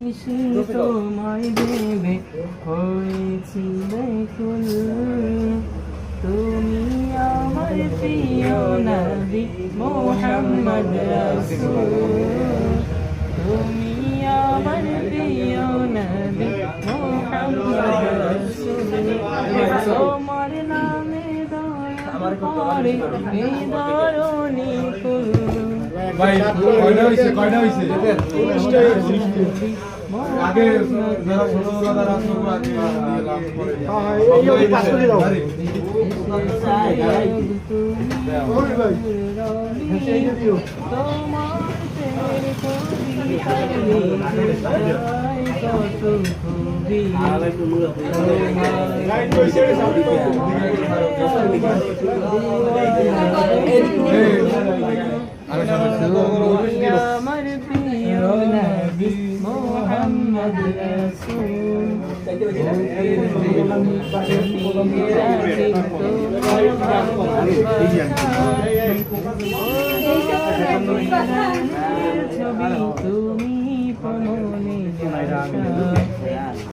তোমায় ভেবে হয়েছি ব্যাকুল, তুমি আমার প্রিয় নবী মুহাম্মদ রাসূল, তুমি আমার প্রিয় নবী মুহাম্মদ রাসূল। তোমার নামে দয়া করে এই ধরণী কুল। ভাই কয়টা হইছে আগে যারা ছোটবেলা তারা আসলো আগে দিলাম পরে এই পাস করে দাও ওই ভাই সেই দিও লাইন কইছে আমার প্রিয় নবী মুহাম্মদ রাসূল,